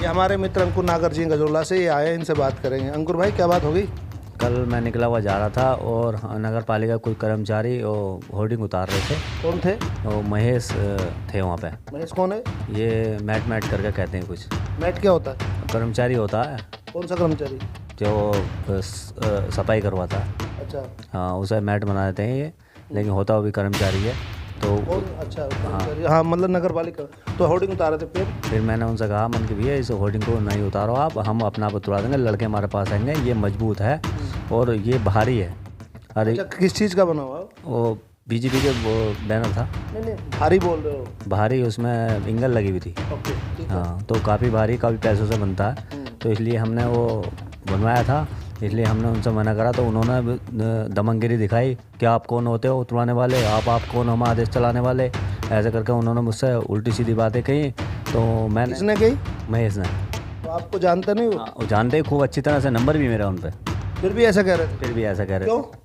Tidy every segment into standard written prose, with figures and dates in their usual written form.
ये हमारे मित्र अंकुर नागर जी गजरोला से ये आए, इनसे बात करेंगे। अंकुर भाई क्या बात हो गई? कल मैं निकला हुआ जा रहा था और नगर पालिका कुछ कर्मचारी और होर्डिंग उतार रहे थे। कौन थे? वो महेश थे वहाँ पे। महेश कौन है? ये मैट मैट करके कहते हैं कुछ। मैट क्या होता है? कर्मचारी होता है कौन सा कर्मचारी? जो सफाई करवाता है। अच्छा। हाँ, उसे मैट बना देते हैं ये, लेकिन होता वो भी कर्मचारी है। तो कौन? अच्छा कर्मचारी। हाँ मतलब नगर पालिका। तो होर्डिंग उतारे थे फिर मैंने उनसे कहा मन कि भैया इस होर्डिंग को नहीं उतारो आप, हम अपना आप उतरा देंगे, लड़के हमारे पास आएंगे, ये मजबूत है और ये भारी है। अरे अच्छा, किस चीज़ का बना हुआ? वो बीजेपी के वो बैनर था। नहीं भारी बोल रहे हो? भारी, उसमें इंगल लगी हुई थी। ओके ठीक है। हाँ, तो काफ़ी भारी, काफ़ी पैसों से बनता है, तो इसलिए हमने वो बनवाया था। इसलिए हमने उनसे मना करा तो उन्होंने दमनगिरी दिखाई कि आप कौन होते हो उतरवाने वाले, आप कौन, हम आदेश चलाने वाले, ऐसे करके उन्होंने मुझसे उल्टी सीधी बातें कही। तो मैंने, किसने कही? महेश ने। तो आपको जानते नहीं हो? हाँ, वो जानते ही खूब अच्छी तरह से, नंबर भी मेरा उन पर। फिर भी ऐसा कह रहे थे? फिर भी ऐसा कह रहे क्यों? थे,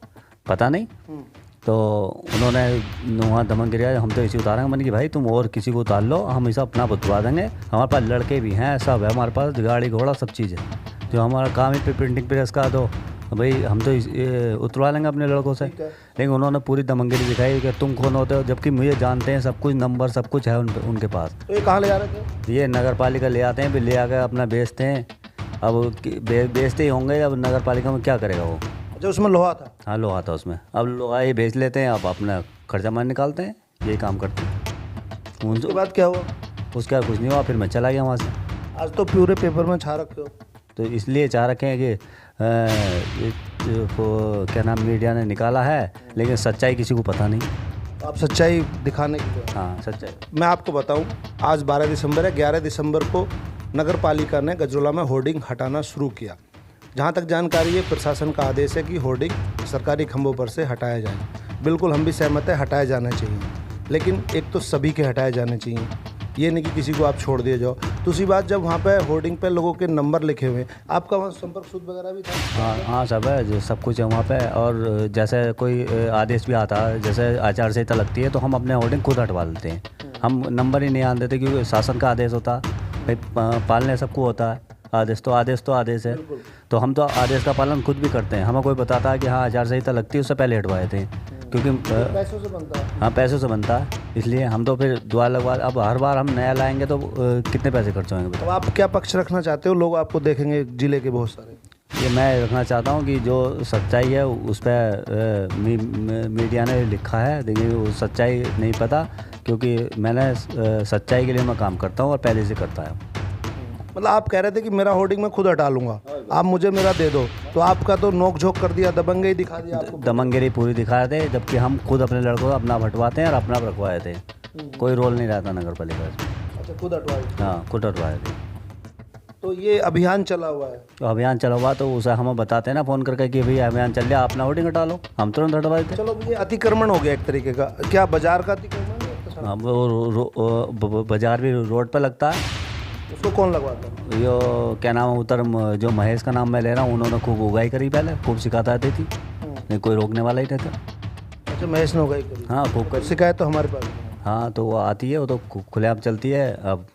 पता नहीं। तो उन्होंने वहाँ दमन गिराया, हम तो इसी उतारेंगे। मैंने कि भाई तुम और किसी को उतार लो, हम इसे अपना उतरवा देंगे, हमारे पास लड़के भी हैं, सब है हमारे पास, गाड़ी घोड़ा सब चीज़ है, जो हमारा काम ही पे प्रिंटिंग प्रेस का दो भाई, हम तो उतरवा लेंगे अपने लड़कों से। लेकिन उन्होंने पूरी दमनगिरी दिखाई कि तुम कौन होते हो, जबकि मुझे जानते हैं, सब कुछ नंबर सब कुछ है उनके पास। तो ये कहाँ ले जा रहे थे? ये नगर पालिका ले आते हैं, फिर ले आकर अपना बेचते हैं। अब बेचते ही होंगे, अब नगर पालिका में क्या करेगा वो। अच्छा, उसमें लोहा था? हाँ, लोहा था उसमें। अब लोहा ये बेच लेते हैं, अब अपना खर्चा मान निकालते हैं, यही काम करते हैं। उसके बाद क्या हुआ? उसके बाद कुछ नहीं हुआ, फिर मैं चला गया वहाँ से। आज तो पूरे पेपर में छा रखे हो। तो इसलिए चाह रखे हैं कि क्या नाम, मीडिया ने निकाला है, लेकिन सच्चाई किसी को पता नहीं। आप सच्चाई दिखाने की कोशिश। हाँ, सच्चाई। मैं आपको बताऊं, आज 12 दिसंबर है। 11 दिसंबर को नगर पालिका ने गजरोला में होर्डिंग हटाना शुरू किया। जहां तक जानकारी है, प्रशासन का आदेश है कि होर्डिंग सरकारी खंभों पर से हटाए जाएं। बिल्कुल हम भी सहमत है, हटाए जाना चाहिए, लेकिन एक तो सभी के हटाए जाने चाहिए, ये नहीं कि किसी को आप छोड़ दिए जाओ। दूसरी बात, जब वहाँ पे होर्डिंग पे लोगों के नंबर लिखे हुए हैं, आपका वहाँ संपर्क सूत्र वगैरह भी था? हाँ हाँ, सब है, जो सब कुछ है वहाँ पे। और जैसे कोई आदेश भी आता है, जैसे आचार संहिता लगती है, तो हम अपने होर्डिंग खुद हटवा लेते हैं। हम नंबर ही नहीं आने देते, क्योंकि शासन का आदेश होता है भाई, पालने सबको होता है। आदेश तो आदेश है, तो हम तो आदेश का पालन खुद भी करते हैं। हमें कोई बताता है कि हाँ आचार संहिता लगती है, उससे पहले हटवा देते हैं, क्योंकि पैसों से बनता है। हाँ, पैसों से बनता है, इसलिए हम तो फिर दुआ लगवा। अब हर बार हम नया लाएंगे तो कितने पैसे खर्च होंगे। तो आप क्या पक्ष रखना चाहते हो? लोग आपको देखेंगे जिले के बहुत सारे। ये मैं रखना चाहता हूँ कि जो सच्चाई है उस पर मीडिया ने लिखा है, देखिए वो सच्चाई नहीं पता, क्योंकि मैंने सच्चाई के लिए मैं काम करता हूँ और पहले से करता है। मतलब आप कह रहे थे कि मेरा होर्डिंग मैं खुद हटा लूँगा, आप मुझे मेरा दे दो, तो आपका तो नोक झोंक कर दिया, दबंगई दिखा दिया आपको। दमनगिरी पूरी दिखा देते, जबकि हम खुद अपने लड़कों को अपना हटवाते हैं और अपना रखवा देते हैं। कोई रोल नहीं रहता नगर पालिका में। अच्छा, खुद हटवाए? हाँ, खुद हटवा देते। तो ये अभियान चला हुआ है? तो अभियान चला हुआ, तो उसे हम बताते हैं ना फ़ोन करके कि भैया अभियान चल रहा, अपना होर्डिंग हटा लो, हम तुरंत हटवा देते। चलो, ये अतिक्रमण हो गया एक तरीके का। क्या बाजार का अतिक्रमण है? हाँ, वो बाजार भी रोड पर लगता है। उसको कौन लगवाता है? यो क्या नाम है, उतर जो महेश का नाम मैं ले रहा हूँ, उन्होंने खूब उगाई करी, पहले खूब शिकायत आती थी, नहीं कोई रोकने वाला ही नहीं था। अच्छा, महेश ने उगाई करी? हाँ, खूब कर। शिकायत तो हमारे पास है। हाँ, तो वो आती है, वो तो खुलेआम चलती है। अब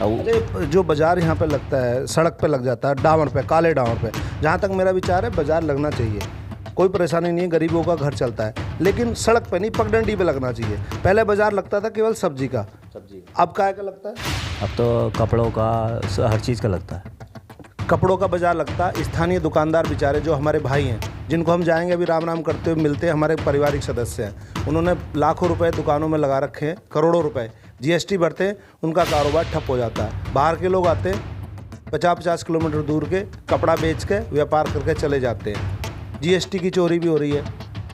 अरे जो बाजार यहाँ पे लगता है, सड़क पे लग जाता है, डामर पे, काले डामर पे, जहाँ तक मेरा विचार है बाजार लगना चाहिए, कोई परेशानी नहीं है, गरीबों का घर चलता है, लेकिन सड़क पे नहीं, पगडंडी पे लगना चाहिए। पहले बाजार लगता था केवल सब्जी का, अब काय का लगता है? अब तो कपड़ों का, हर चीज़ का लगता है। कपड़ों का बाजार लगता है। स्थानीय दुकानदार बेचारे, जो हमारे भाई हैं, जिनको हम जाएंगे अभी राम राम करते हुए मिलते हैं, हमारे पारिवारिक सदस्य हैं, उन्होंने लाखों रुपए दुकानों में लगा रखे हैं, करोड़ों रुपए जीएसटी भरते हैं, उनका कारोबार ठप हो जाता है। बाहर के लोग आते हैं 50-50 किलोमीटर दूर के, कपड़ा बेच के व्यापार करके चले जाते हैं। जीएसटी की चोरी भी हो रही है।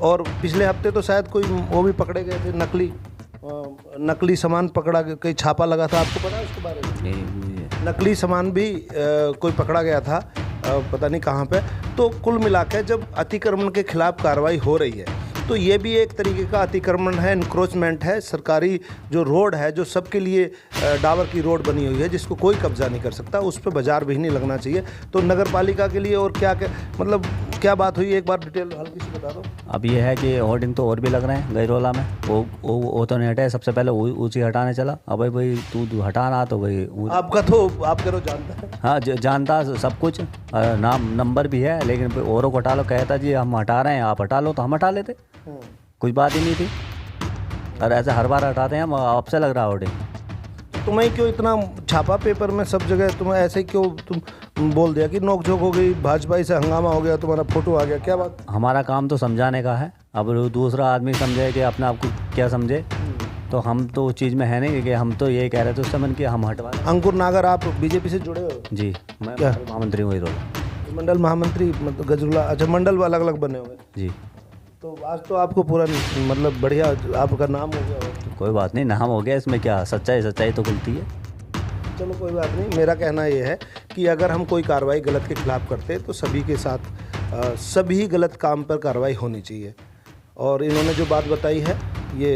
और पिछले हफ्ते तो शायद कोई वो भी पकड़े गए थे, नकली सामान पकड़ा, कहीं छापा लगा था, आपको पता है उसके बारे में? नकली सामान भी कोई पकड़ा गया था, पता नहीं कहाँ पे। तो कुल मिलाकर जब अतिक्रमण के खिलाफ कार्रवाई हो रही है, तो ये भी एक तरीके का अतिक्रमण है, इंक्रोचमेंट है। सरकारी जो रोड है, जो सबके लिए डाबर की रोड बनी हुई है, जिसको कोई कब्जा नहीं कर सकता, उस पर बाजार भी नहीं लगना चाहिए। तो नगर पालिका के लिए और क्या मतलब क्या बात हुई, एक बार डिटेल हल्की सी बता दो। अब ये है कि होर्डिंग तो और भी लग रहे हैं गैरोला में, वो तो नहीं हटे, सबसे पहले ऊँची हटाने चला। अब भाई तू हटा ना, तो भाई आपका तो आप करो जानता है। हाँ जानता सब कुछ, नाम नंबर भी है, लेकिन औरों को हटा लो, कहता जी हम हटा रहे हैं, आप हटा लो, तो हम हटा लेते, कुछ बात ही नहीं थी। और ऐसे हर बार हटाते हैं हम, आपसे लग रहा होर्डिंग। तुम्हें क्यों इतना छापा पेपर में सब जगह, तुम्हें ऐसे क्यों तुम बोल दिया कि नोकझोंक हो गई, भाजपा से हंगामा हो गया, तुम्हारा फोटो आ गया, क्या बात? हमारा काम तो समझाने का है, अब दूसरा आदमी समझे कि अपने आप को क्या समझे, तो हम तो उस चीज़ में है नहीं कि हम तो ये कह रहे थे उस समय कि हम हटवा। अंकुर नागर, आप बीजेपी से जुड़े हो? जी, मैं क्या महामंत्री हूँ इधर। मंडल महामंत्री, मतलब गजरुला, अच्छा मंडल अलग अलग बने हुए जी। तो आज तो आपको पूरा मतलब बढ़िया आपका नाम हो गया हो। कोई बात नहीं, नाम हो गया, इसमें क्या, सच्चाई तो खुलती है। चलो कोई बात नहीं, मेरा कहना ये है कि अगर हम कोई कार्रवाई गलत के खिलाफ करते तो सभी के साथ सभी गलत काम पर कार्रवाई होनी चाहिए। और इन्होंने जो बात बताई है ये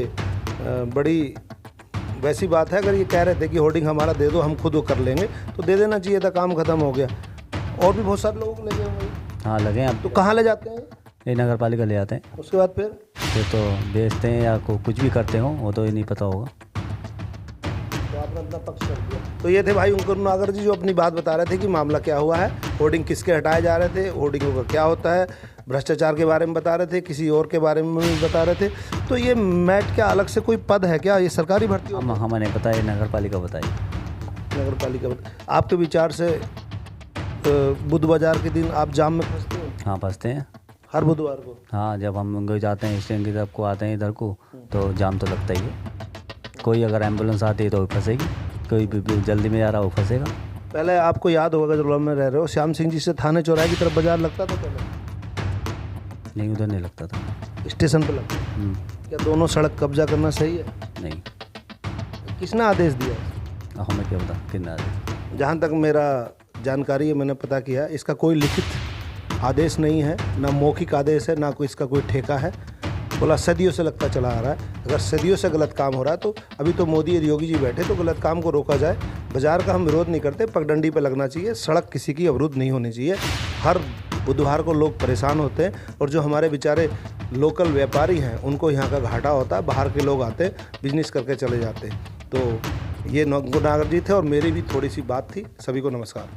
बड़ी वैसी बात है। अगर ये कह रहे थे कि होर्डिंग हमारा दे दो, हम खुद वो कर लेंगे, तो दे देना चाहिए था, काम खत्म हो गया। और भी बहुत सारे लोगों को ले गए होंगे। हाँ लगे हैं। तो कहाँ ले जाते हैं? ये नगर पालिका ले जाते हैं, उसके बाद फिर तो बेचते हैं या कुछ भी करते हो, वो तो ये नहीं पता होगा। तो आपने अपना पक्ष कर दिया। तो ये थे भाई अंकुर नागर जी, जो अपनी बात बता रहे थे कि मामला क्या हुआ है, होर्डिंग किसके हटाए जा रहे थे, होर्डिंगों का क्या होता है, भ्रष्टाचार के बारे में बता रहे थे, किसी और के बारे में भी बता रहे थे। तो ये मैट क्या अलग से कोई पद है क्या, ये सरकारी भर्ती? हमें नहीं पता, ये नगर पालिका बताई। नगर पालिका आपके विचार से बुध बाजार के दिन आप जाम में फंसते हो? हाँ फंसते हैं, हर बुधवार को। हाँ जब हम जाते हैं स्टैंड की तरफ को, आते हैं इधर को, तो जाम तो लगता ही है। कोई अगर एम्बुलेंस आती है तो वो फंसेगी, कोई भी जल्दी में जा रहा है वो फंसेगा। पहले आपको याद होगा गजरुला में रह रहे हो, श्याम सिंह जी से थाने चौराहे की तरफ बाजार लगता था पहले? नहीं, उधर नहीं लगता था, स्टेशन पर लगता था। क्या दोनों सड़क कब्जा करना सही है? नहीं। किसने आदेश दिया? हमें क्या पता कितना आदेश। जहाँ तक मेरा जानकारी है, मैंने पता किया, इसका कोई लिखित आदेश नहीं है, ना मौखिक आदेश है, ना कोई इसका कोई ठेका है। बोला सदियों से लगता चला आ रहा है। अगर सदियों से गलत काम हो रहा है तो अभी तो मोदी और योगी जी बैठे, तो गलत काम को रोका जाए। बाजार का हम विरोध नहीं करते, पगडंडी पे लगना चाहिए, सड़क किसी की अवरुद्ध नहीं होनी चाहिए। हर बुधवार को लोग परेशान होते हैं, और जो हमारे बेचारे लोकल व्यापारी हैं उनको यहाँ का घाटा होता है, बाहर के लोग आते बिजनेस करके चले जाते। तो ये नागर जी थे, और मेरी भी थोड़ी सी बात थी। सभी को नमस्कार।